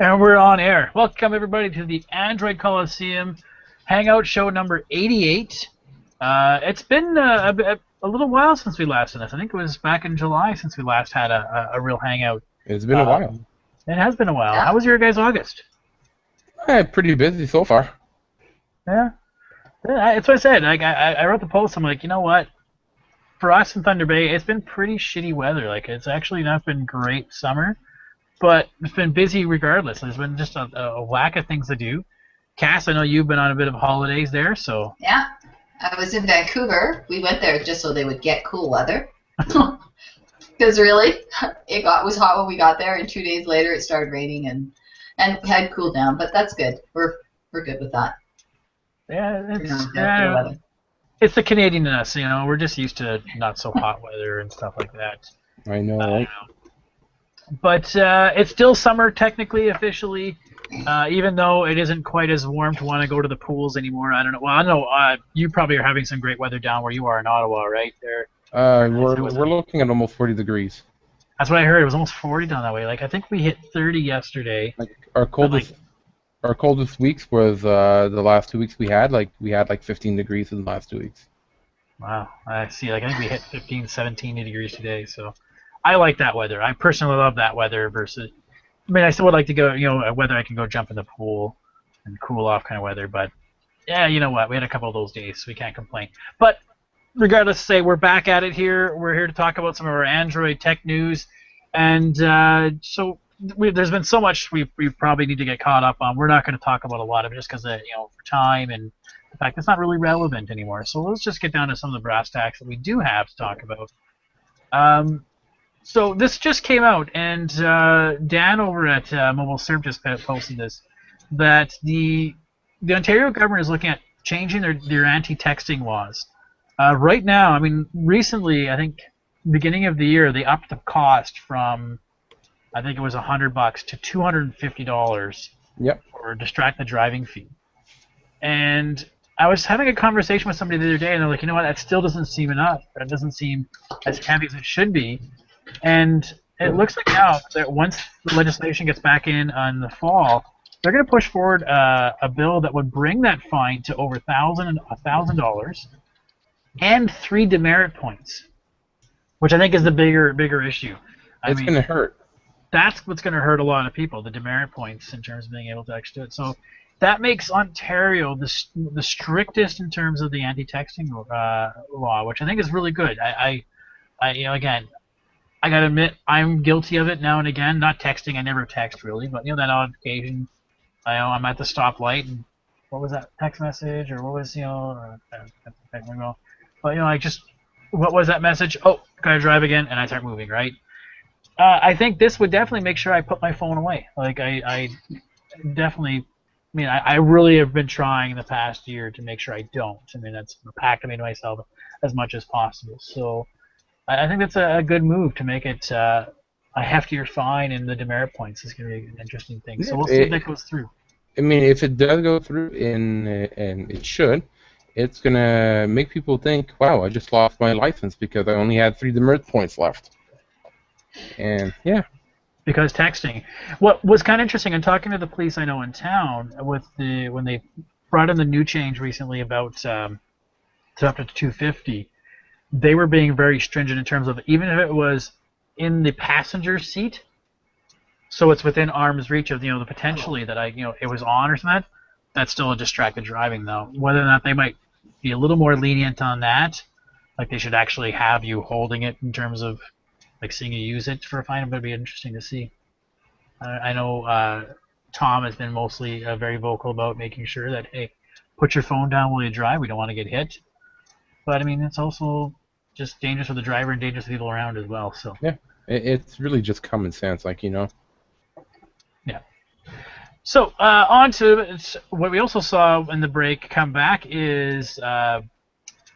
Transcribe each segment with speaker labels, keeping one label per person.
Speaker 1: And we're on air. Welcome, everybody, to the Android Coliseum Hangout show number 88. It's been a little while since we last did this. I think it was back in July since we last had a real Hangout.
Speaker 2: It's been a while.
Speaker 1: It has been a while.
Speaker 3: Yeah.
Speaker 1: How was your guys' August?
Speaker 2: Pretty busy so far.
Speaker 1: Yeah. That's what I said. I wrote the post. I'm like, you know what? For us in Thunder Bay, it's been pretty shitty weather. Like, it's actually not been great summer. But it's been busy regardless. There's been just a whack of things to do. Cass, I know you've been on a bit of holidays there, so...
Speaker 3: Yeah, I was in Vancouver. We went there just so they would get cool weather. Because really, it was hot when we got there, and 2 days later it started raining and we had cooled down. But that's good. We're good with that.
Speaker 1: Yeah, it's the Canadian in us, you know. We're just used to not so hot weather and stuff like that.
Speaker 2: I know, right?
Speaker 1: But it's still summer, technically, officially, even though it isn't quite as warm to want to go to the pools anymore. I don't know. Well, I know you probably are having some great weather down where you are in Ottawa, right?
Speaker 2: We're looking at almost 40 degrees.
Speaker 1: That's what I heard. It was almost 40 down that way. Like, I think we hit 30 yesterday.
Speaker 2: Like our coldest weeks was the last 2 weeks we had. Like, we had like 15 degrees in the last 2 weeks.
Speaker 1: Wow, I see. Like, I think we hit 15, 17 degrees today, so... I like that weather. I personally love that weather versus... I mean, I still would like to go, you know, whether I can go jump in the pool and cool off kind of weather, but yeah, you know what? We had a couple of those days, so we can't complain. But regardless, we're back at it here. We're here to talk about some of our Android tech news, and there's been so much we probably need to get caught up on. We're not going to talk about a lot of it just because, for time and the fact it's not really relevant anymore. So let's just get down to some of the brass tacks that we do have to talk about. So this just came out, and Dan over at Mobile Serve just posted this, that the Ontario government is looking at changing their anti-texting laws. Right now, I mean, recently, I think, beginning of the year, they upped the cost from, I think it was $100 to $250 for distract the driving fee. And I was having a conversation with somebody the other day, and they're like, you know what, that still doesn't seem enough. That doesn't seem as heavy as it should be. And it looks like now that once the legislation gets back in the fall, they're going to push forward a bill that would bring that fine to over $1,000 and 3 demerit points, which I think is the bigger issue.
Speaker 2: It's going to hurt.
Speaker 1: That's what's going to hurt a lot of people, the demerit points in terms of being able to actually do it. So that makes Ontario the strictest in terms of the anti-texting law, which I think is really good. Again, I gotta admit, I'm guilty of it now and again. Not texting, I never text really, but that odd occasion, I'm at the stoplight and what was that text message or what was but what was that message? Oh, gotta drive again, and I start moving, right? I think this would definitely make sure I put my phone away. Like I definitely, I really have been trying the past year to make sure I don't. I mean, that's a pact I made myself as much as possible. So. I think that's a good move to make it a heftier fine, and the demerit points is going to be an interesting thing. So we'll see if that goes through.
Speaker 2: I mean, if it does go through, and it should, it's going to make people think, wow, I just lost my license because I only had 3 demerit points left. And, yeah.
Speaker 1: Because texting. What was kind of interesting, I'm talking to the police I know in town, when they brought in the new change recently about to up to 250, they were being very stringent in terms of even if it was in the passenger seat, so it's within arm's reach of the potentially that it was on or something. That's still a distracted driving though. Whether or not they might be a little more lenient on that, like they should actually have you holding it in terms of like seeing you use it for a fine. It would be interesting to see. I know Tom has been mostly very vocal about making sure that hey, put your phone down while you drive. We don't want to get hit. But I mean, it's also just dangerous for the driver and dangerous for people around as well. So
Speaker 2: yeah, it's really just common sense,
Speaker 1: Yeah. So on to what we also saw in the break come back is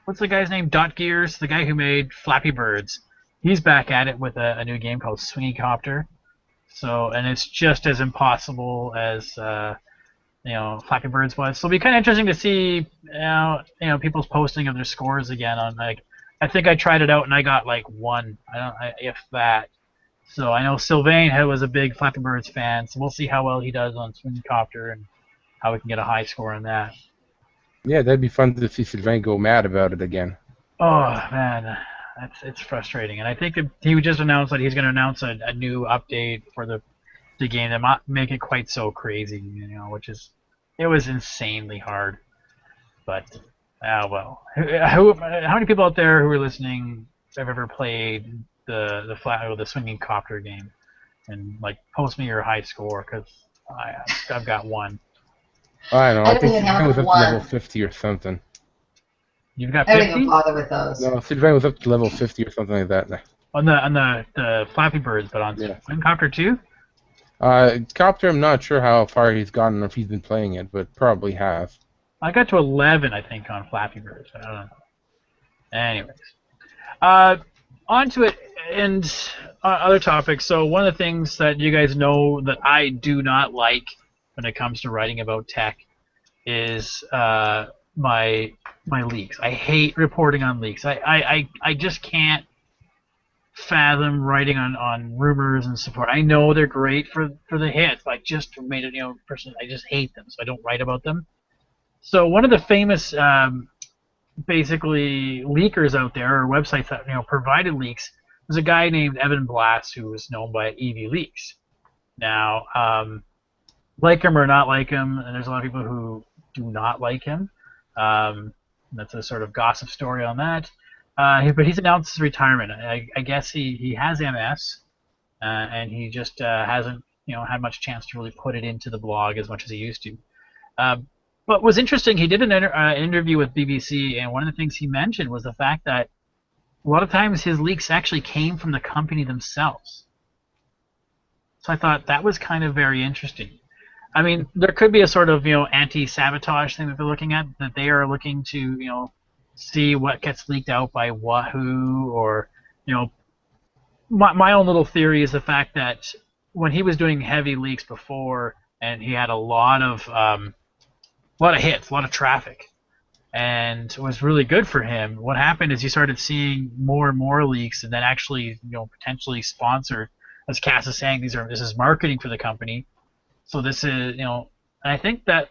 Speaker 1: what's the guy's name? Dot Gears, the guy who made Flappy Birds. He's back at it with a new game called Swingy Copter. So and it's just as impossible as Flappy Birds was. So it'll be kind of interesting to see, people's posting of their scores again on I think I tried it out and I got like 1. If that. So I know Sylvain was a big Flappy Birds fan, so we'll see how well he does on Swinging Copter and how we can get a high score on that.
Speaker 2: Yeah, that'd be fun to see Sylvain go mad about it again.
Speaker 1: Oh man, it's frustrating, and I think that he would just announce that he's going to announce a new update for the game that might make it quite so crazy, which is it was insanely hard. But well, how many people out there who are listening have ever played the Swinging Copter game? And like post me your high score because I've got one.
Speaker 2: I don't know. I think
Speaker 3: even
Speaker 2: Sylvain
Speaker 3: have
Speaker 2: was up to
Speaker 3: one.
Speaker 2: level 50 or something.
Speaker 1: You've got
Speaker 3: I don't even
Speaker 1: 50
Speaker 3: bother with those.
Speaker 2: No, Sylvain was up to level 50 or something like that.
Speaker 1: on the Flappy Birds, but on
Speaker 2: Yeah.
Speaker 1: Swing Copter 2?
Speaker 2: Copter, I'm not sure how far he's gotten or if he's been playing it, but probably has.
Speaker 1: I got to 11, I think, on Flappy Birds. I don't know. Anyways, on to it and other topics. So one of the things that you guys know that I do not like when it comes to writing about tech is my leaks. I hate reporting on leaks. I just can't fathom writing on rumors and support. I know they're great for the hits. I just made it, personally, I just hate them, so I don't write about them. So one of the famous basically leakers out there, or websites that provided leaks, was a guy named Evan Blass, who was known by EV Leaks. Now, like him or not like him, and there's a lot of people who do not like him. That's a sort of gossip story on that. But he's announced his retirement. I guess he has MS, and he just hasn't had much chance to really put it into the blog as much as he used to. But what was interesting, he did an interview with BBC, and one of the things he mentioned was the fact that a lot of times his leaks actually came from the company themselves. So I thought that was kind of very interesting. I mean, there could be a sort of anti-sabotage thing that they're looking at, that they are looking to see what gets leaked out by who, or my own little theory is the fact that when he was doing heavy leaks before, and he had a lot of hits, a lot of traffic, and it was really good for him. What happened is you started seeing more and more leaks, and then actually, potentially sponsored, as Cass is saying, this is marketing for the company. So this is, and I think that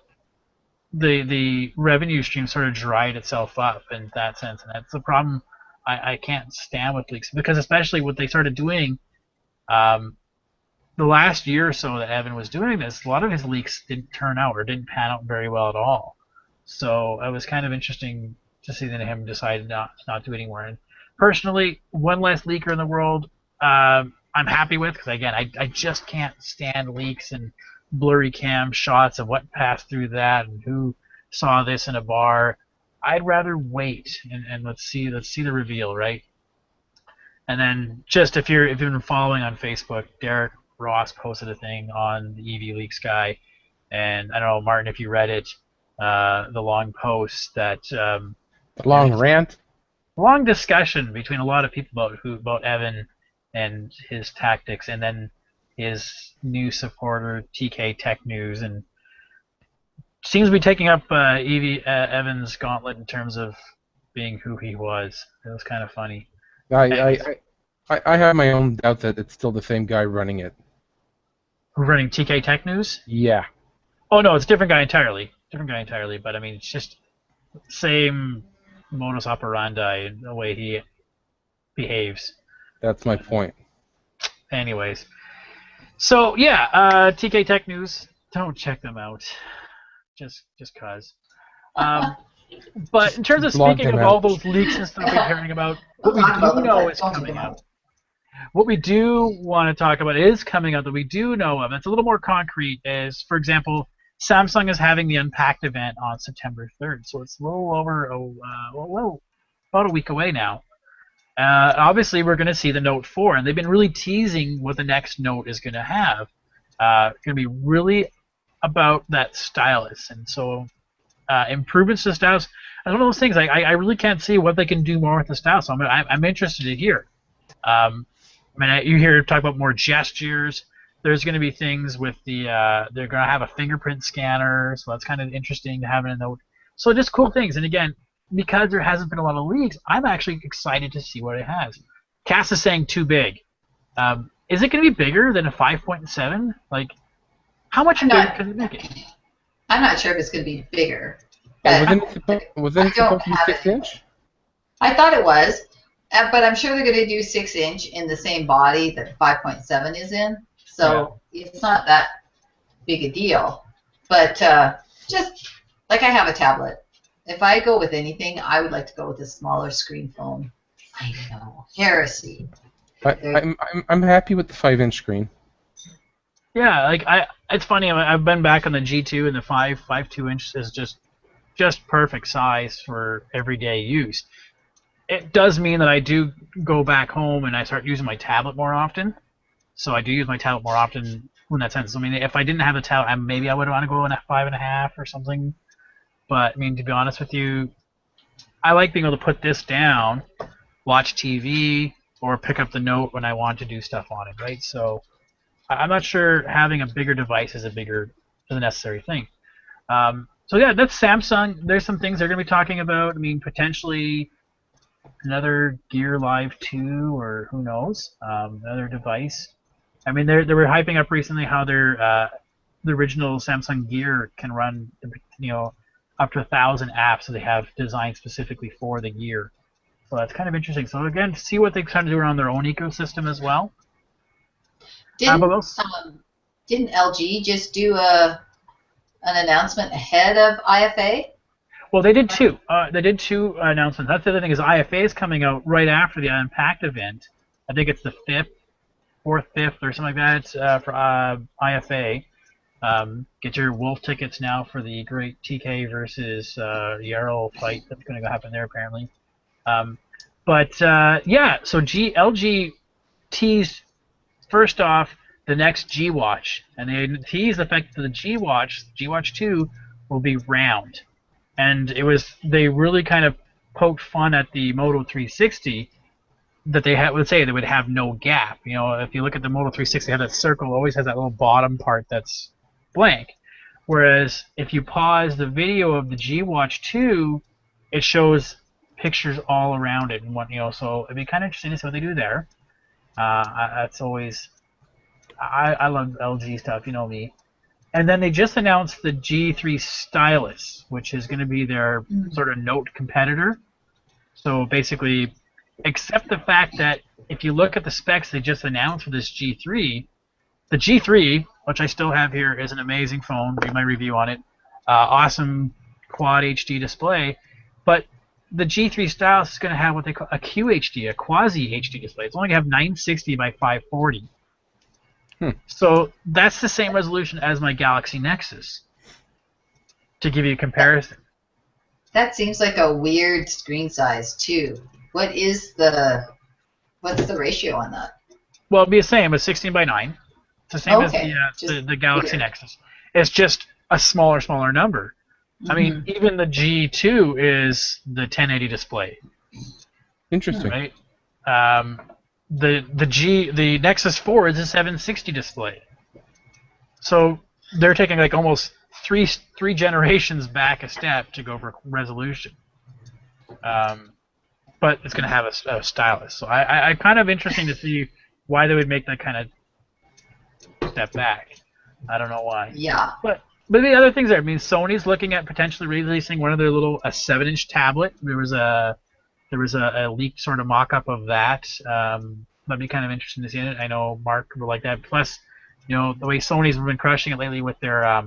Speaker 1: the revenue stream sort of dried itself up in that sense, and that's the problem I can't stand with leaks, because especially what they started doing, the last year or so that Evan was doing this, a lot of his leaks didn't turn out or didn't pan out very well at all. So it was kind of interesting to see that him decide not do anymore. And personally, one less leaker in the world, I'm happy with, because again, I just can't stand leaks and blurry cam shots of what passed through that and who saw this in a bar. I'd rather wait and let's see the reveal, right? And then just if you've been following on Facebook, Derek Ross posted a thing on the EV Leaks guy, and I don't know, Martin, if you read it, the long post that
Speaker 2: The long rant?
Speaker 1: long discussion between a lot of people about Evan and his tactics, and then his new supporter TK Tech News, and seems to be taking up Evan's gauntlet in terms of being who he was. It was kind of funny.
Speaker 2: I have my own doubt that it's still the same guy running it.
Speaker 1: Who's running TK Tech News?
Speaker 2: Yeah.
Speaker 1: Oh no, it's a different guy entirely. But I mean, it's just same modus operandi in the way he behaves.
Speaker 2: That's my point.
Speaker 1: Anyways, so yeah, TK Tech News. Don't check them out, just cause. But in terms of speaking of all those leaks and stuff we're hearing about, what we do know is coming out. What we do want to talk about is coming out that we do know of. It's a little more concrete. Is, for example, Samsung is having the Unpacked event on September 3rd, so it's a little over about a week away now. Obviously, we're going to see the Note 4, and they've been really teasing what the next Note is going to have. It's going to be really about that stylus, and so improvements to the stylus. One of those things, I really can't see what they can do more with the stylus. So I'm interested to hear. You hear talk about more gestures. There's going to be things with they're going to have a fingerprint scanner, so that's kind of interesting to have in a Note. So just cool things. And again, because there hasn't been a lot of leaks, I'm actually excited to see what it has. Cass is saying too big. is it going to be bigger than a 5.7? Like, how much bigger can it make it?
Speaker 3: I'm not sure if it's going to be bigger.
Speaker 2: Wasn't it supposed to be 6-inch?
Speaker 3: I thought it was, but I'm sure they're going to do 6-inch in the same body that 5.7 is in. So it's not that big a deal. But just like I have a tablet. If I go with anything, I would like to go with a smaller screen phone. I know, heresy.
Speaker 2: I'm happy with the 5-inch screen.
Speaker 1: Yeah, like it's funny. I've been back on the G2, and the 5.2 inch is just perfect size for everyday use. It does mean that I do go back home and I start using my tablet more often. So I do use my tablet more often in that sense. I mean, if I didn't have a tablet, maybe I would want to go in at 5.5 or something. But I mean, to be honest with you, I like being able to put this down, watch TV, or pick up the Note when I want to do stuff on it, right? So I'm not sure having a bigger device is a necessary thing. So yeah, that's Samsung. There's some things they're going to be talking about. I mean, potentially another Gear Live 2, or who knows, another device. I mean, they were hyping up recently how their the original Samsung Gear can run, up to 1,000 apps that they have designed specifically for the Gear. So that's kind of interesting. So again, see what they try to do around their own ecosystem as well.
Speaker 3: Didn't LG just do an announcement ahead of IFA?
Speaker 1: Well, they did two. They did two announcements. That's the other thing, is IFA is coming out right after the Unpacked event. I think it's the 5th, 4th, 5th, or something like that. It's for IFA. Get your Wolf tickets now for the great TK versus Yarrow fight that's going to happen there, apparently. Yeah, so LG teased, first off, the next G Watch, and they teased the fact that the G Watch 2, will be round. And they really kind of poked fun at the Moto 360 that they would say they would have no gap. If you look at the Moto 360, they have that circle, always has that little bottom part that's blank. Whereas if you pause the video of the G Watch 2, it shows pictures all around it, and so it'd be kind of interesting to see what they do there. That's always, I love LG stuff, you know me. And then they just announced the G3 Stylus, which is going to be their sort of Note competitor. So basically, except the fact that if you look at the specs they just announced for this G3, the G3, which I still have here, is an amazing phone. Read my review on it. Awesome quad HD display. But the G3 Stylus is going to have what they call a QHD, a quasi HD display. It's only going to have 960 by 540. So that's the same resolution as my Galaxy Nexus, to give you a comparison.
Speaker 3: That seems like a weird screen size too. What's the ratio on that?
Speaker 1: Well, it'd be the same as 16 by 9. It's the same as the Galaxy Nexus. It's just a smaller number. I mean, even the G2 is the 1080 display.
Speaker 2: Interesting.
Speaker 1: Right? The Nexus 4 is a 760 display. So they're taking like almost three generations back a step to go for resolution. But it's going to have a stylus. So I'm kind of interesting to see why they would make that kind of step back. I don't know why.
Speaker 3: Yeah.
Speaker 1: But the other things there, I mean, Sony's looking at potentially releasing one of their a 7-inch tablet. There was a leaked sort of mock-up of that. That'd be kind of interesting to see it. I know Mark would like that. Plus, the way Sony's been crushing it lately with their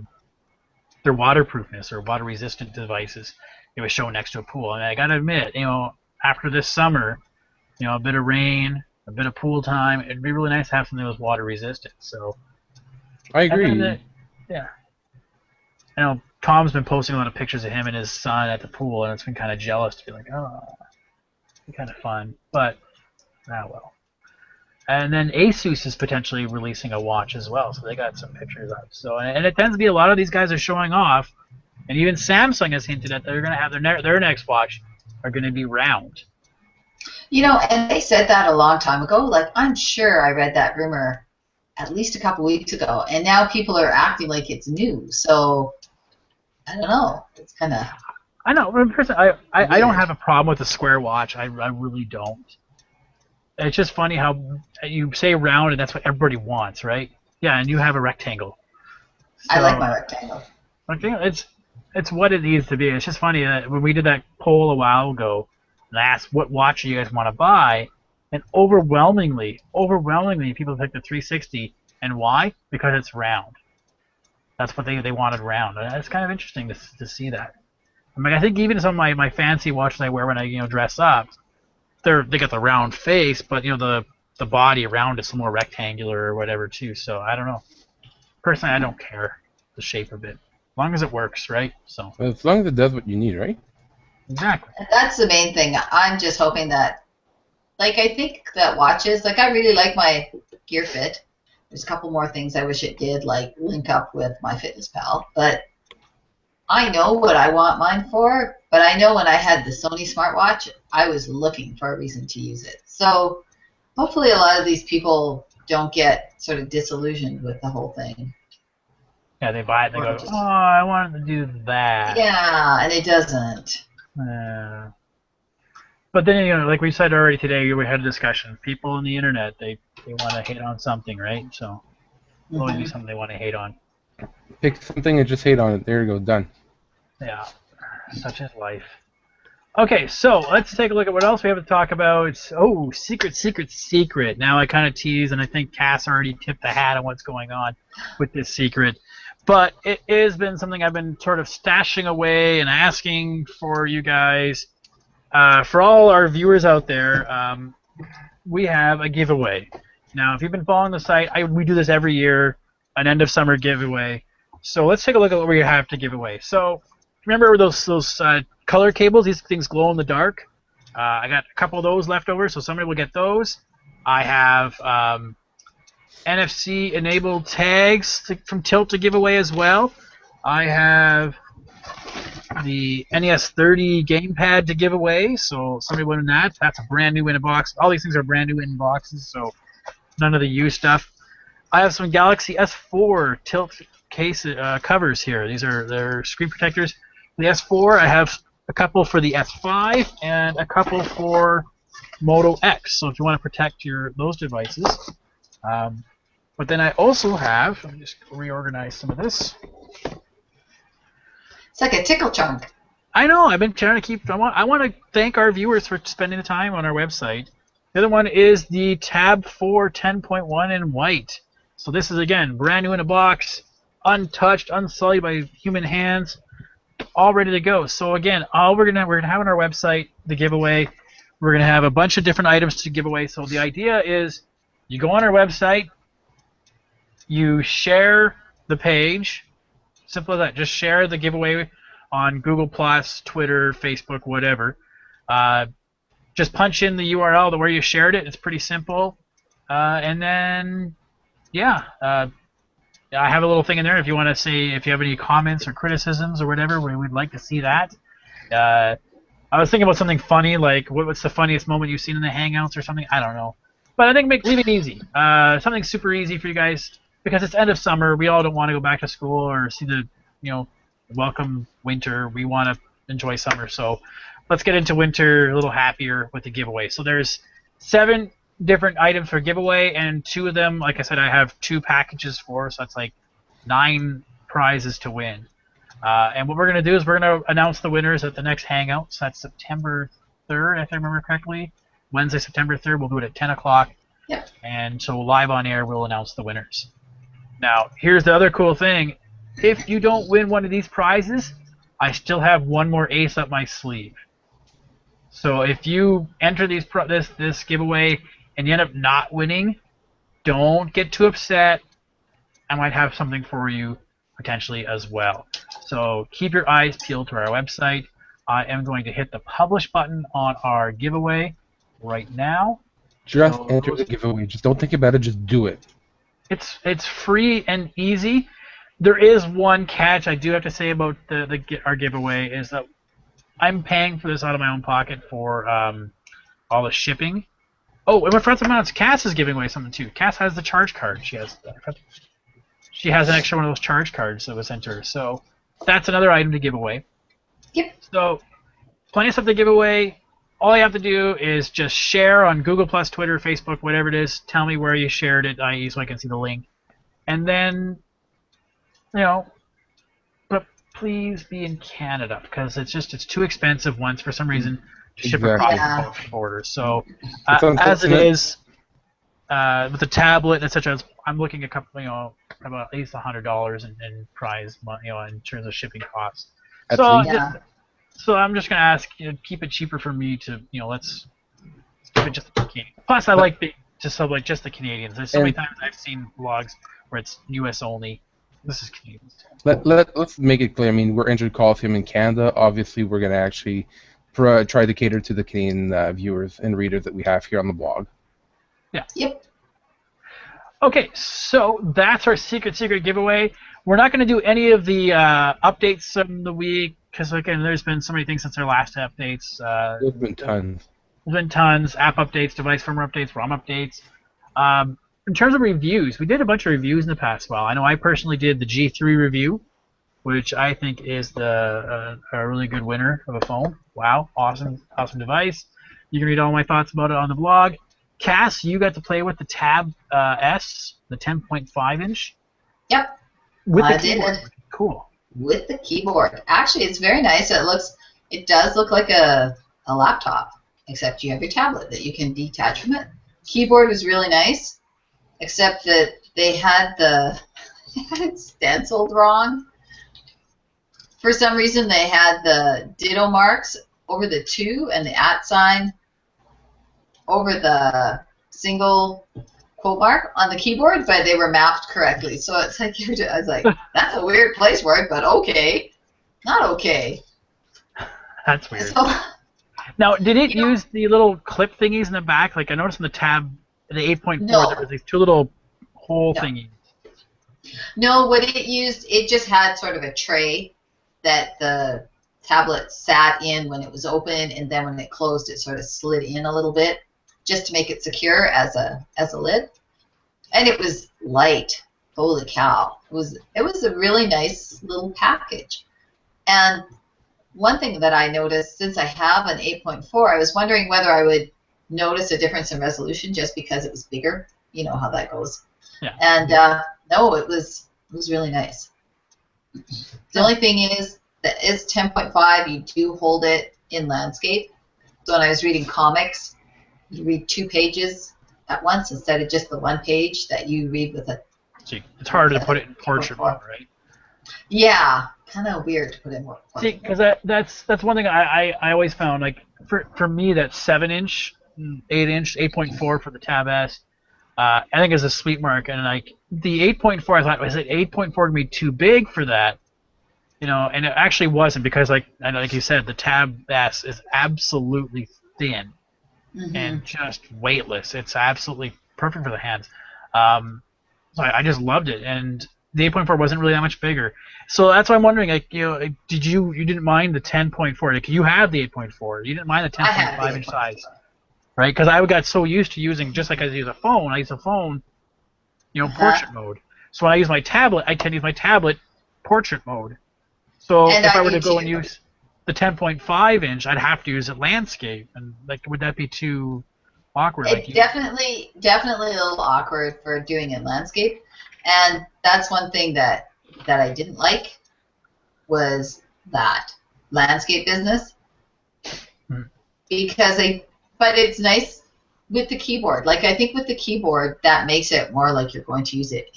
Speaker 1: waterproofness or water-resistant devices. It was shown next to a pool, and I gotta admit, after this summer, a bit of rain, a bit of pool time, it'd be really nice to have something that was water-resistant. So
Speaker 2: I agree.
Speaker 1: Yeah. I know Tom's been posting a lot of pictures of him and his son at the pool, and it's been kind of jealous to be like, oh, it'd be kind of fun. But, well. And then Asus is potentially releasing a watch as well, so they got some pictures up. So, and it tends to be a lot of these guys are showing off, and even Samsung has hinted that they're going to have their next watch are going to be round.
Speaker 3: And they said that a long time ago. Like, I'm sure I read that rumor at least a couple weeks ago, and now people are acting like it's new. So, I don't know. It's kind of...
Speaker 1: I know. I don't have a problem with the square watch. I really don't. it's just funny how you say round and that's what everybody wants, right? Yeah, and you have a rectangle.
Speaker 3: I like
Speaker 1: So,
Speaker 3: my rectangle.
Speaker 1: rectangle, it's what it needs to be. It's just funny that when we did that poll a while ago and I asked what watch you guys want to buy, and overwhelmingly, people picked the 360. And why? Because it's round. That's what they wanted round. And it's kind of interesting to see that. I mean, I think even some of my fancy watches I wear when I dress up, they got the round face, but the body around it's more rectangular or whatever too. So I don't know. Personally, I don't care the shape of it, as long as it works, right? So
Speaker 2: Well, as long as it does what you need, right?
Speaker 1: exactly.
Speaker 3: That's the main thing. I'm just hoping that, like, I think that watches, like, I really like my Gear Fit. There's a couple more things I wish it did, like link up with MyFitnessPal. But I know what I want mine for. But I know when I had the Sony smartwatch, I was looking for a reason to use it. So hopefully a lot of these people don't get sort of disillusioned with the whole thing.
Speaker 1: Yeah, they buy it and they
Speaker 3: Or
Speaker 1: go,
Speaker 3: just-
Speaker 1: oh, I wanted to do that.
Speaker 3: Yeah, and it doesn't.
Speaker 1: But then, like we said already today, we had a discussion. People on the internet, they want to hate on something, right? So there'll always be something they want to hate on.
Speaker 2: Pick something and just hate on it. There you go, done.
Speaker 1: Yeah, such is life. Okay, so let's take a look at what else we have to talk about. Secret. Now I kind of tease, and I think Cass already tipped the hat on what's going on with this secret. But it has been something I've been sort of stashing away and asking for you guys. For all our viewers out there, we have a giveaway. Now, if you've been following the site, we do this every year, an end of summer giveaway. So let's take a look at what we have to give away. So remember those color cables? These things glow in the dark. I got a couple of those left over, so somebody will get those. I have NFC-enabled tags from Tilt to give away as well. I have the NES 30 gamepad to give away, so somebody winning that. That's a brand new in a box. All these things are brand new in boxes, so none of the used stuff. I have some Galaxy S4 Tilt case covers here. These are their screen protectors. The S4, I have a couple for the S5 and a couple for Moto X. So if you want to protect those devices. But then I also have, let me just reorganize some of this.
Speaker 3: It's like a tickle chunk.
Speaker 1: I know. I've been trying to keep. I want to thank our viewers for spending the time on our website. The other one is the Tab 4 10.1 in white. So this is again brand new in a box, untouched, unsullied by human hands, all ready to go. So again, all we're gonna have on our website the giveaway. We're gonna have a bunch of different items to give away. So the idea is, you go on our website, you share the page. Simple as that. Just share the giveaway on Google+, Twitter, Facebook, whatever. Just punch in the URL where you shared it. It's pretty simple. And then, yeah, I have a little thing in there if you want to say if you have any comments or criticisms or whatever. We'd like to see that. I was thinking about something funny, like what's the funniest moment you've seen in the Hangouts or something. I don't know. But I think leave it easy. Something super easy for you guys. Because it's end of summer, we all don't want to go back to school or see the, welcome winter. We want to enjoy summer, so let's get into winter a little happier with the giveaway. So there's 7 different items for giveaway, and 2 of them, like I said, I have 2 packages for, so that's like 9 prizes to win. And what we're going to do is we're going to announce the winners at the next Hangout. So that's September 3rd, if I remember correctly. Wednesday, September 3rd, we'll do it at 10 o'clock.
Speaker 3: Yep.
Speaker 1: And so live on air, we'll announce the winners. Now, here's the other cool thing. If you don't win one of these prizes, I still have one more ace up my sleeve. So if you enter this giveaway and you end up not winning, don't get too upset. I might have something for you potentially as well. So keep your eyes peeled to our website. I am going to hit the publish button on our giveaway right now.
Speaker 2: Just enter the giveaway. Just don't think about it. Just do it.
Speaker 1: It's free and easy. There is one catch I do have to say about our giveaway is that I'm paying for this out of my own pocket for all the shipping. Oh, and I forgot to announce, Cass is giving away something too. Cass has the charge card. She has an extra one of those charge cards that was sent to her. So that's another item to give away.
Speaker 3: Yep.
Speaker 1: So plenty of stuff to give away. all you have to do is just share on Google Plus, Twitter, Facebook, whatever it is. Tell me where you shared it, i.e., so I can see the link. And then, but please be in Canada because it's too expensive once for some reason to ship
Speaker 2: Exactly.
Speaker 1: across the border. So
Speaker 2: It's
Speaker 1: as it
Speaker 2: unfortunate.
Speaker 1: is with the tablet, etc., I'm looking at about at least $100 in price, in terms of shipping costs.
Speaker 2: At
Speaker 1: So
Speaker 2: least.
Speaker 3: Yeah.
Speaker 1: so I'm just gonna ask, keep it cheaper for me to, let's keep it just the Canadian. Plus, I like just the Canadians. There's so many
Speaker 2: And-
Speaker 1: times I've seen vlogs where it's U.S. only. This is Canadian.
Speaker 2: Let's make it clear. I mean, we're entering Coliseum in Canada. Obviously, we're going to actually try to cater to the Canadian viewers and readers that we have here on the blog.
Speaker 3: Yep.
Speaker 1: Okay, so that's our secret giveaway. We're not going to do any of the updates from the week because, again, there's been so many things since our last updates.
Speaker 2: There's been tons.
Speaker 1: There's been tons. App updates, device firmware updates, ROM updates. In terms of reviews, we did a bunch of reviews in the past while. I know I personally did the G3 review, which I think is a really good winner of a phone. Wow, awesome device. You can read all my thoughts about it on the blog. Cass, you got to play with the Tab S, the 10.5 inch.
Speaker 3: Yep.
Speaker 1: With
Speaker 3: I
Speaker 1: the keyboard.
Speaker 3: did.
Speaker 1: Cool.
Speaker 3: With the keyboard. Actually, it's very nice. It does look like a laptop, except you have your tablet that you can detach from it. Keyboard was really nice, except that they had it stenciled wrong. For some reason, they had the ditto marks over the 2 and the @ sign over the single quote mark on the keyboard, but they were mapped correctly. So it's like I was like, that's a weird place for it, but okay, not okay.
Speaker 1: That's weird.
Speaker 3: So,
Speaker 1: Now, did it use the little clip thingies in the back? Like I noticed in the Tab, the 8.4,
Speaker 3: No.
Speaker 1: there was these 2 little hole
Speaker 3: No.
Speaker 1: thingies.
Speaker 3: no, what it used, it just had sort of a tray that the tablet sat in when it was open, and then when it closed, it sort of slid in a little bit, just to make it secure as a lid. And it was light. Holy cow! It was a really nice little package. And one thing that I noticed, since I have an 8.4, I was wondering whether I would notice a difference in resolution just because it was bigger. You know how that goes.
Speaker 1: Yeah.
Speaker 3: And no, it was really nice. The only thing is that is 10.5. You do hold it in landscape. So when I was reading comics, you read 2 pages at once instead of just the 1 page that you read with a.
Speaker 1: See, it's harder to put it in portrait mode, right?
Speaker 3: Yeah, kind of weird to put in more.
Speaker 1: See, because that's one thing I always found. Like for me, that 7-inch, 8-inch, 8.4 for the Tab S, I think is a sweet mark. And like the 8.4, I thought, was it 8.4 gonna be too big for that? And it actually wasn't, because like you said, the Tab S is absolutely thin and just weightless. It's absolutely perfect for the hands. So I just loved it, and the 8.4 wasn't really that much bigger. So that's why I'm wondering, like, you didn't mind the 10.4? Like, you have the 8.4, you didn't mind the 10.5 inch size, right? Because I got so used to using, just like I use a phone, portrait mode. So when I use my tablet, I tend to use my tablet portrait mode. So
Speaker 3: And
Speaker 1: if
Speaker 3: I
Speaker 1: I were
Speaker 3: do
Speaker 1: to go
Speaker 3: too.
Speaker 1: and use the 10.5 inch, I'd have to use it landscape, and like, would that be too awkward?
Speaker 3: It's definitely a little awkward for doing it landscape, and that's one thing that I didn't like was that landscape business, because but it's nice with the keyboard. Like, I think with the keyboard, that makes it more like you're going to use it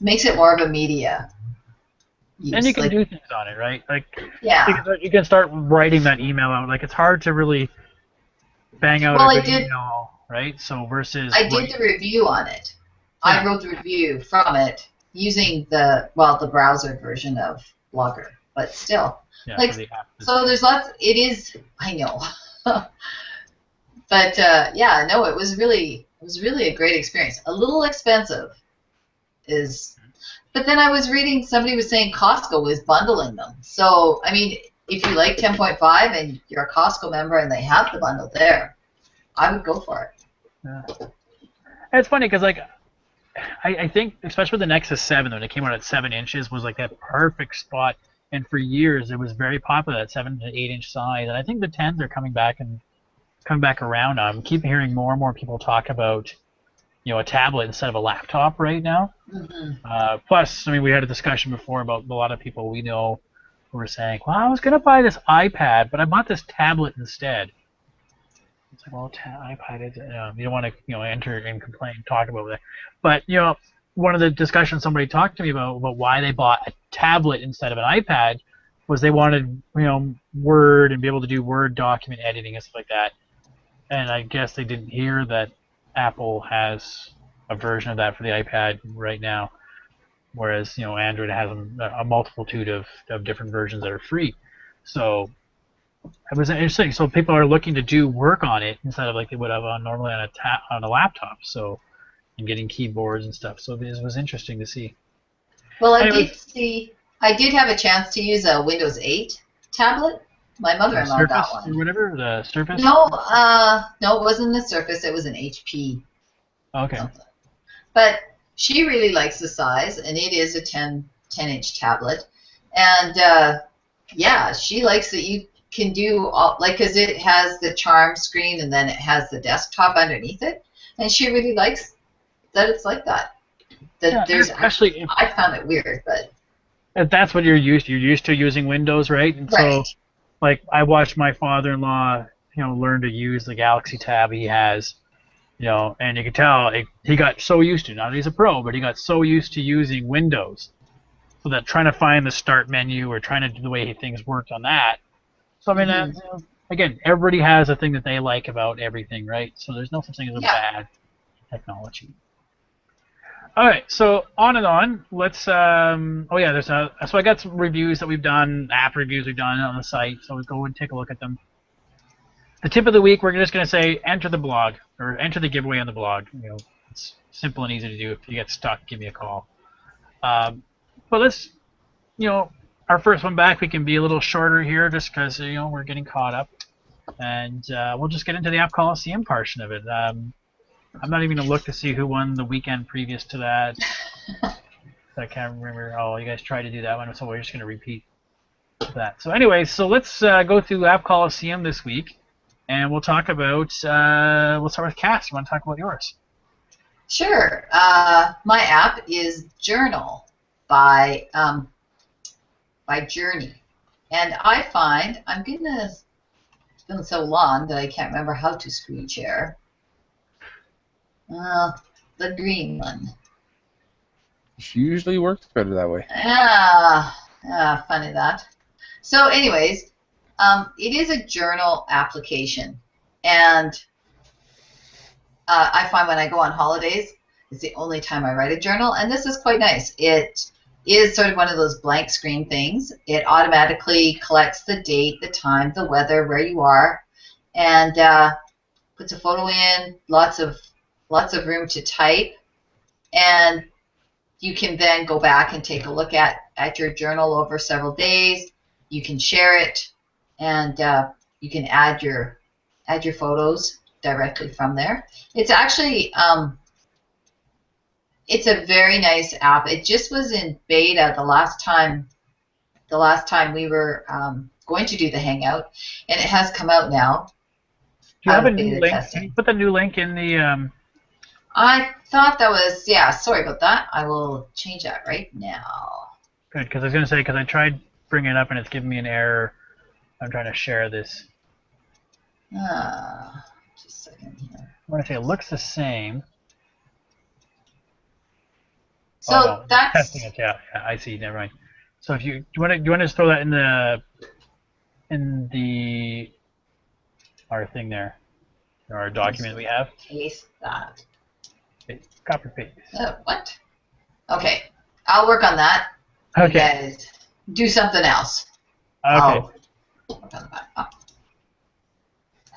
Speaker 3: makes it more of a media use.
Speaker 1: And you can do things on it, right? Like,
Speaker 3: Yeah.
Speaker 1: you can start writing that email out. Like, it's hard to really bang out a good email, right? So versus
Speaker 3: I did the review on it. I wrote the review from it using the browser version of Blogger, but still.
Speaker 1: Yeah,
Speaker 3: So there's lots. It is. I know. But yeah, no, it was really a great experience. A little expensive, but then I was reading, somebody was saying Costco was bundling them. So I mean, if you like 10.5 and you're a Costco member and they have the bundle there, I would go for it.
Speaker 1: Yeah. It's funny because, like, I think especially with the Nexus 7, when it came out at 7 inches, was like that perfect spot and for years it was very popular at 7 to 8 inch size. And I think the 10s are coming back around. I keep hearing more and more people talk about a tablet instead of a laptop right now. Plus, I mean, we had a discussion before about a lot of people we know who were saying, well, I was going to buy this iPad, but I bought this tablet instead. It's like, well, iPad is, you don't want to, enter and complain, talk about that. But, one of the discussions somebody talked to me about why they bought a tablet instead of an iPad was they wanted, Word and be able to do Word document editing and stuff like that. And I guess they didn't hear that Apple has a version of that for the iPad right now, whereas Android has a multitude of different versions that are free. So it was interesting. So people are looking to do work on it instead of like they would have normally on a laptop. So and getting keyboards and stuff. So this was interesting to see.
Speaker 3: Well, I did have a chance to use a Windows 8 tablet. My mother-in-law got one.
Speaker 1: Or whatever, the Surface?
Speaker 3: No, it wasn't the Surface. It was an HP.
Speaker 1: Okay.
Speaker 3: Something. But she really likes the size, and it is a 10-inch tablet. And, yeah, she likes that you can do, because it has the charm screen, and then it has the desktop underneath it. And she really likes that it's like that.
Speaker 1: Especially
Speaker 3: I found it weird, but...
Speaker 1: If that's what you're used to using Windows, right? And
Speaker 3: right.
Speaker 1: So, like, I watched my father-in-law, learn to use the Galaxy Tab he has, and you could tell he got so used to. Now he's a pro, but he got so used to using Windows, so that trying to find the Start menu or trying to do the way things worked on that. So I mean, again, everybody has a thing that they like about everything, right? So there's no such thing as a bad technology. All right, so on and on. Let's. So I got some reviews that we've done, app reviews we've done on the site. So we'll go and take a look at them. The tip of the week, we're just going to say enter the blog or enter the giveaway on the blog. It's simple and easy to do. If you get stuck, give me a call. But let's, our first one back, we can be a little shorter here just because we're getting caught up, and we'll just get into the app Coliseum portion of it. I'm not even going to look to see who won the weekend previous to that. I can't remember. Oh, you guys tried to do that one, so we're just going to repeat that. So anyway, so let's go through App Coliseum this week, and we'll talk about, we'll start with Cass. You want to talk about yours?
Speaker 3: Sure. My app is Journal by Journey. And I find, it's been so long that I can't remember how to screen share. The green one.
Speaker 2: She usually works better that way.
Speaker 3: Funny that. So anyways, it is a journal application. And I find when I go on holidays, it's the only time I write a journal. And this is quite nice. It is sort of one of those blank screen things. It automatically collects the date, the time, the weather, where you are, and puts a photo in, lots of room to type, and you can then go back and take a look at your journal over several days. You can share it, and you can add your photos directly from there. It's actually it's a very nice app. It just was in beta the last time we were going to do the Hangout, and it has come out now.
Speaker 1: Do you have a new link? Can you put the new link in the?
Speaker 3: I thought that was, sorry about that. I will change that right now.
Speaker 1: Good, because I was going to say, because I tried bringing it up and it's giving me an error. I'm trying to share this.
Speaker 3: Just a second here.
Speaker 1: I want to say it looks the same.
Speaker 3: So that's
Speaker 1: testing it. Yeah, I see. Never mind. So if you want to just throw that in the our thing there, our document we have.
Speaker 3: Paste that.
Speaker 1: Copy paste.
Speaker 3: What? Okay, I'll work on that.
Speaker 1: Okay.
Speaker 3: You guys do something else.
Speaker 1: Okay.
Speaker 3: Work on the back. Oh.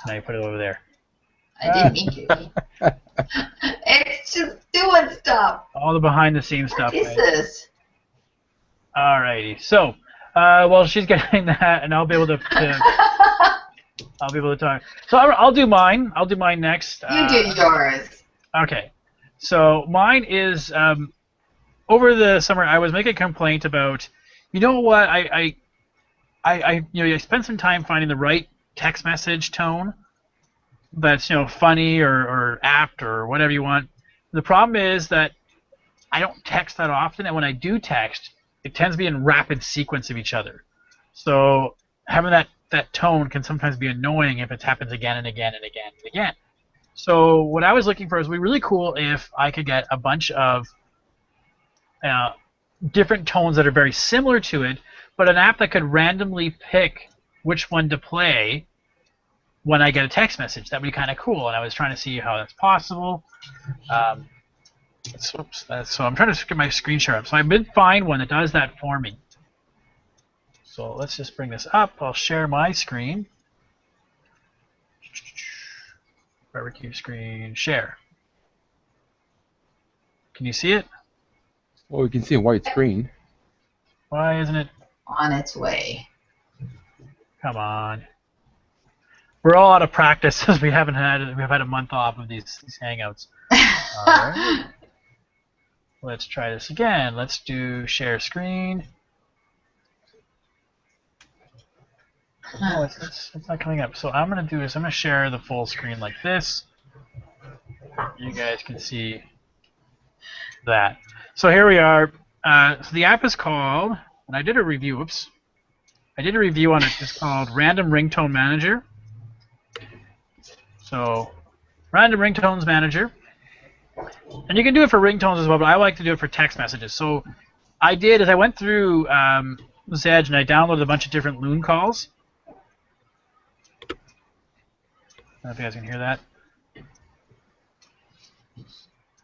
Speaker 1: Now you put it over there.
Speaker 3: I didn't mean to. It's just doing stuff.
Speaker 1: All the behind-the-scenes stuff.
Speaker 3: What is this?
Speaker 1: Alrighty. So, well, she's getting that, and I'll be able to. I'll be able to talk. So I'll do mine. I'll do mine next.
Speaker 3: You do yours.
Speaker 1: Okay. So mine is over the summer. I was making a complaint about. You know what? I I spent some time finding the right text message tone that's funny or apt or whatever you want. The problem is that I don't text that often, and when I do text, it tends to be in rapid sequence of each other. So having that tone can sometimes be annoying if it happens again and again and again and again. So what I was looking for is, it would be really cool if I could get a bunch of different tones that are very similar to it, but an app that could randomly pick which one to play when I get a text message. That would be kind of cool, and I was trying to see how that's possible. So I'm trying to get my screen share up. So I did find one that does that for me. So let's just bring this up. I'll share my screen. Barbecue screen, share. Can you see it?
Speaker 2: Well, we can see a white screen.
Speaker 1: Why isn't it
Speaker 3: On its way.
Speaker 1: Come on. We're all out of practice because we've had a month off of these Hangouts. All right. Let's try this again. Let's do share screen. Oh, it's not coming up. So I'm going to do is I'm going to share the full screen like this. You guys can see that. So here we are. So the app is called, and I did a review. Oops. I did a review on it. It's called Random Ringtone Manager. So, Random Ringtones Manager. And you can do it for ringtones as well, but I like to do it for text messages. So, I went through Zedge and I downloaded a bunch of different loon calls. I don't know if you guys can hear that.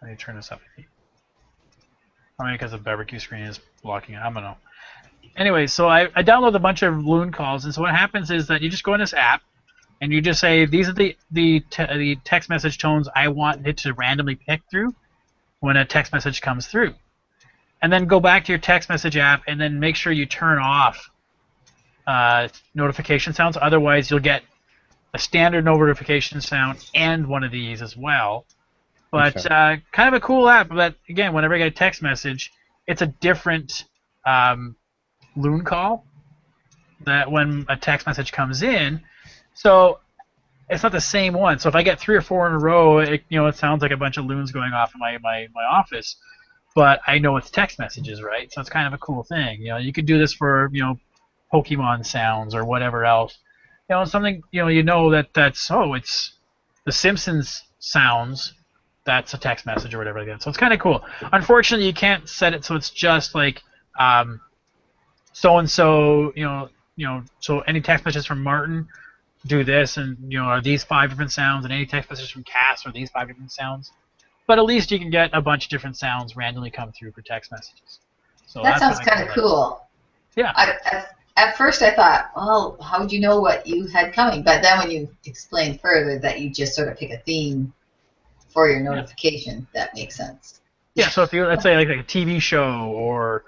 Speaker 1: Let me turn this up. Probably because the barbecue screen is blocking it. I don't know. Anyway, so I downloaded a bunch of loon calls, and so what happens is that you just go in this app, and you just say, these are the text message tones I want it to randomly pick through when a text message comes through. And then go back to your text message app, and then make sure you turn off notification sounds. Otherwise, you'll get a standard notification sound and one of these as well. But kind of a cool app. But again, whenever I get a text message, it's a different loon call that when a text message comes in. So it's not the same one. So if I get 3 or 4 in a row, it sounds like a bunch of loons going off in my office. But I know it's text messages, right? So it's kind of a cool thing. You could do this for Pokemon sounds or whatever else. Something that's it's the Simpsons sounds. That's a text message or whatever like that. So it's kind of cool. Unfortunately, you can't set it so it's just like so and so. So any text messages from Martin do this, and are these 5 different sounds, and any text messages from Cass are these 5 different sounds. But at least you can get a bunch of different sounds randomly come through for text messages. So
Speaker 3: that sounds kind of cool.
Speaker 1: Yeah.
Speaker 3: At first I thought, well, how would you know what you had coming? But then when you explain further that you just sort of pick a theme for your notification, that makes sense.
Speaker 1: Yeah, so if you, let's say like a TV show or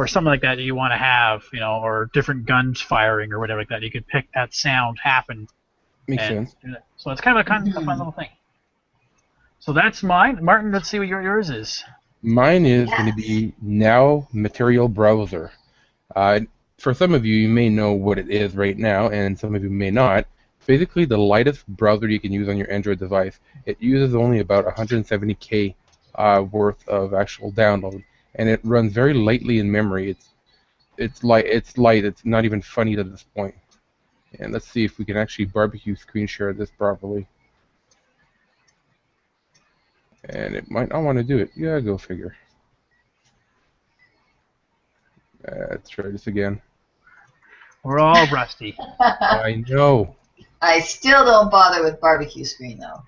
Speaker 1: something like that you want to have, or different guns firing or whatever like that, you could pick that sound happen.
Speaker 2: Makes sense.
Speaker 1: Do that. So it's kind of a fun little thing. So that's mine. Martin, let's see what yours is.
Speaker 2: Mine is going to be Now Material Browser. For some of you, you may know what it is right now, and some of you may not. It's basically the lightest browser you can use on your Android device. It uses only about 170K worth of actual download, and it runs very lightly in memory. It's light. It's not even funny at this point. And let's see if we can actually barbecue screen share this properly. And it might not want to do it. Yeah, go figure. Let's try this again.
Speaker 1: We're all rusty.
Speaker 2: I know.
Speaker 3: I still don't bother with barbecue screen though.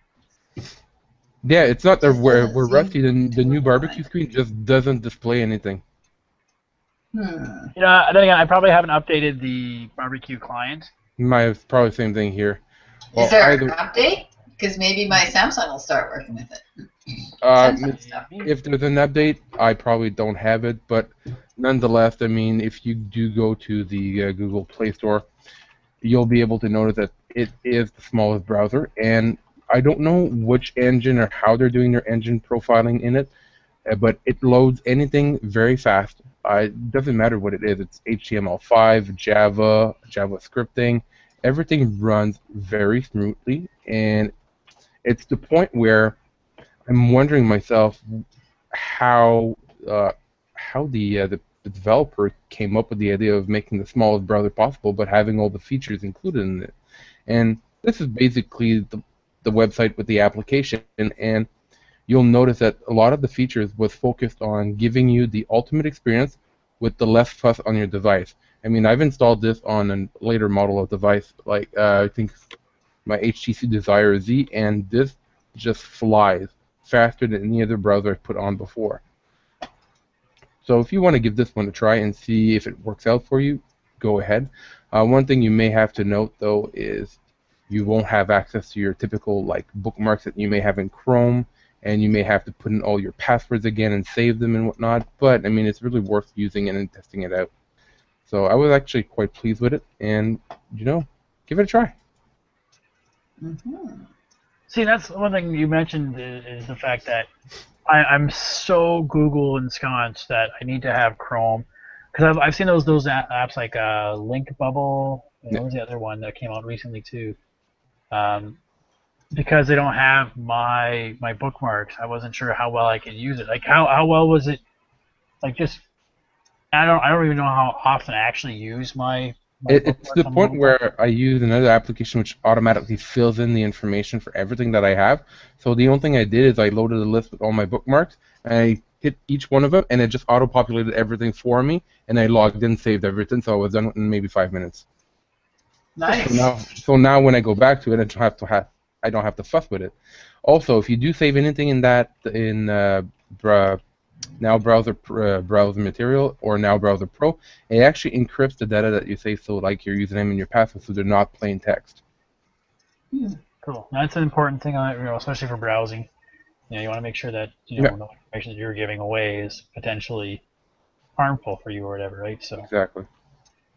Speaker 2: Yeah, it's not that we're rusty. The new barbecue screen just doesn't display anything.
Speaker 1: Then again, I probably haven't updated the barbecue client.
Speaker 2: It's probably the same thing here.
Speaker 3: Is there an update? Because maybe my Samsung will start working with it.
Speaker 2: If there's an update, I probably don't have it, but nonetheless, I mean, if you do go to the Google Play Store, you'll be able to notice that it is the smallest browser, and I don't know which engine or how they're doing their engine profiling in it, but it loads anything very fast. It doesn't matter what it is. It's HTML5, Java, Java scripting. Everything runs very smoothly, and it's the point where I'm wondering myself how the developer came up with the idea of making the smallest browser possible, but having all the features included in it. And this is basically the website with the application, and you'll notice that a lot of the features was focused on giving you the ultimate experience with the less fuss on your device. I mean, I've installed this on a later model of device, like I think my HTC Desire Z, and this just flies faster than any other browser I've put on before. So if you want to give this one a try and see if it works out for you, go ahead. One thing you may have to note, though, is you won't have access to your typical like bookmarks that you may have in Chrome, and you may have to put in all your passwords again and save them and whatnot. But I mean, it's really worth using it and testing it out. So I was actually quite pleased with it, and give it a try.
Speaker 3: Mm-hmm.
Speaker 1: See, that's one thing you mentioned is the fact that I'm so Google ensconced that I need to have Chrome, because I've seen those apps like Link Bubble. And what was the other one that came out recently too? Because they don't have my bookmarks, I wasn't sure how well I could use it. Like how well was it? Like just I don't even know how often I actually use my
Speaker 2: It's the
Speaker 1: bookmarks on
Speaker 2: point
Speaker 1: mobile.
Speaker 2: where I use another application which automatically fills in the information for everything that I have. So the only thing I did is I loaded a list with all my bookmarks, and I hit each one of them, and it just auto-populated everything for me, and I logged in, saved everything, so I was done in maybe 5 minutes.
Speaker 3: Nice.
Speaker 2: So now when I go back to it, I don't have to fuss with it. Also, if you do save anything in Now Browser Material or Now Browser Pro, it actually encrypts the data that you save, so like your username and your password, so they're not plain text.
Speaker 1: Cool. That's an important thing, especially for browsing. You want to make sure that no information that you're giving away is potentially harmful for you or whatever, right? So
Speaker 2: Exactly.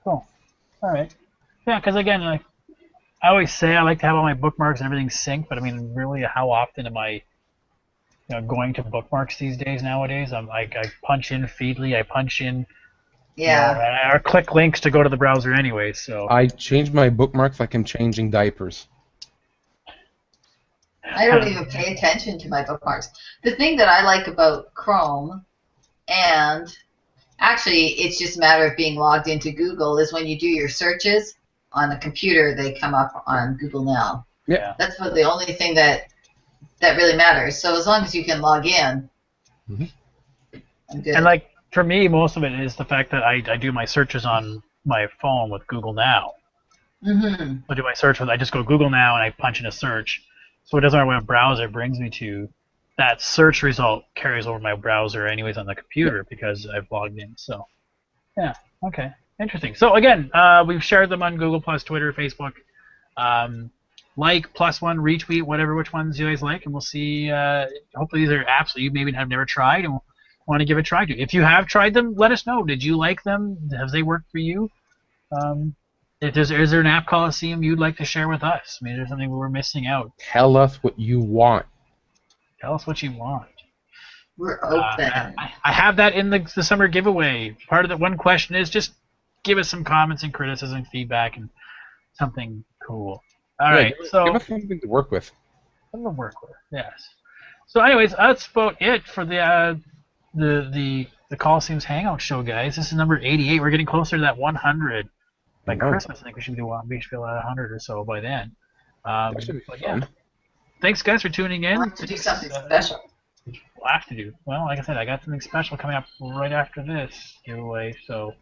Speaker 1: cool. All right. Yeah, because again, I always say I like to have all my bookmarks and everything synced, but I mean, really, how often am I going to bookmarks these days nowadays? I punch in Feedly, I punch in, or click links to go to the browser anyway. So
Speaker 2: I change my bookmarks like I'm changing diapers.
Speaker 3: I don't even pay attention to my bookmarks. The thing that I like about Chrome, and actually it's just a matter of being logged into Google, is when you do your searches on a computer, they come up on Google Now.
Speaker 2: Yeah.
Speaker 3: That's the only thing that really matters. So as long as you can log in, I'm good.
Speaker 1: And like for me, most of it is the fact that I do my searches on my phone with Google Now. I do my search I just go Google Now and I punch in a search. So it doesn't matter what browser it brings me to. That search result carries over my browser anyways on the computer because I've logged in. So yeah, okay, interesting. So again, we've shared them on Google Plus, Twitter, Facebook. Like, +1, retweet, which ones you guys like, and we'll see. Hopefully these are apps that you maybe have never tried and want to give a try to. If you have tried them, let us know. Did you like them? Have they worked for you? Is there an app Coliseum you'd like to share with us? I mean, is there something we're missing out?
Speaker 2: Tell us what you want.
Speaker 1: Tell us what you want.
Speaker 3: We're open.
Speaker 1: I have that in the summer giveaway. Part of the one question is just give us some comments and criticism, feedback, and something cool. All right, so
Speaker 2: give us something to work with.
Speaker 1: Something to work with, yes. So, anyways, that's about it for the Coliseum's Hangout show, guys. This is number 88. We're getting closer to that 100 by Christmas. I think we should be at 100 or so by then.
Speaker 2: That should be fun.
Speaker 1: Yeah. Thanks, guys, for tuning in.
Speaker 3: We'll have to do something special.
Speaker 1: We'll have to do. Well, like I said, I got something special coming up right after this giveaway, so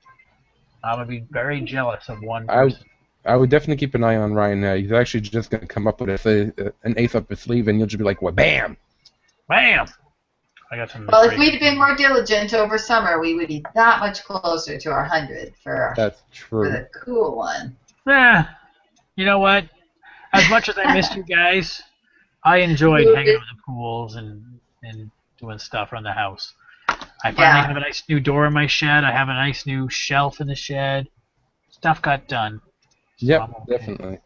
Speaker 1: I'm going to be very jealous of one person.
Speaker 2: I would definitely keep an eye on Ryan. He's actually just going to come up with an ace up his sleeve, and you'll just be like, "What? Bam!
Speaker 1: Bam!" I got some.
Speaker 3: Well, if we'd been more diligent over summer, we would be that much closer to our 100
Speaker 2: That's true.
Speaker 3: For the cool one.
Speaker 1: You know what? As much as I missed you guys, I enjoyed hanging out in the pools and doing stuff around the house. I finally have a nice new door in my shed. I have a nice new shelf in the shed. Stuff got done.
Speaker 2: Yep, definitely.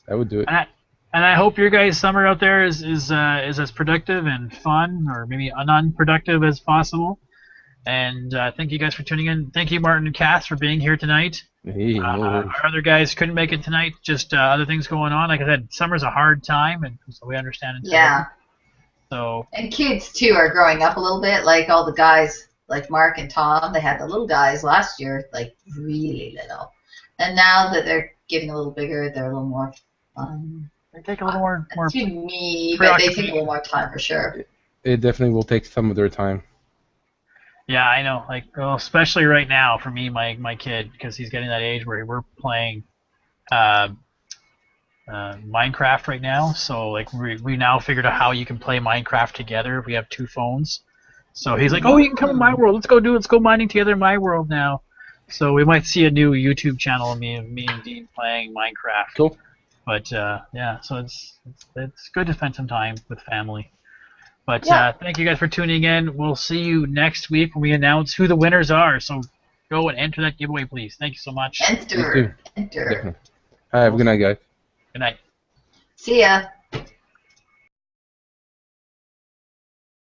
Speaker 2: I would do it.
Speaker 1: And I hope your guys' summer out there is as productive and fun, or maybe non-productive as possible. And thank you guys for tuning in. Thank you, Martin and Cass, for being here tonight.
Speaker 2: Hey, no worries.
Speaker 1: Our other guys couldn't make it tonight, just other things going on. Like I said, summer's a hard time, and so we understand it.
Speaker 3: Yeah.
Speaker 1: So.
Speaker 3: And kids, too, are growing up a little bit. Like all the guys, like Mark and Tom, they had the little guys last year, like really little. And now that they're getting a little bigger, they're a little more fun.
Speaker 1: They take a little more
Speaker 3: To me, but they take a little more time for sure.
Speaker 2: It definitely will take some of their time.
Speaker 1: Yeah, I know. Like, well, especially right now for me, my kid, because he's getting that age where we're playing Minecraft right now. So like we now figured out how you can play Minecraft together if we have two phones. So he's like, oh, you can come in my world. Let's go mining together in my world now. So we might see a new YouTube channel of me and Dean playing Minecraft.
Speaker 2: Cool.
Speaker 1: But yeah, so it's good to spend some time with family. But
Speaker 3: Yeah.
Speaker 1: Thank you guys for tuning in. We'll see you next week when we announce who the winners are. So go and enter that giveaway, please. Thank you so much.
Speaker 3: Enter.
Speaker 2: Definitely. All right, have a good night, guys.
Speaker 1: Good night.
Speaker 3: See ya.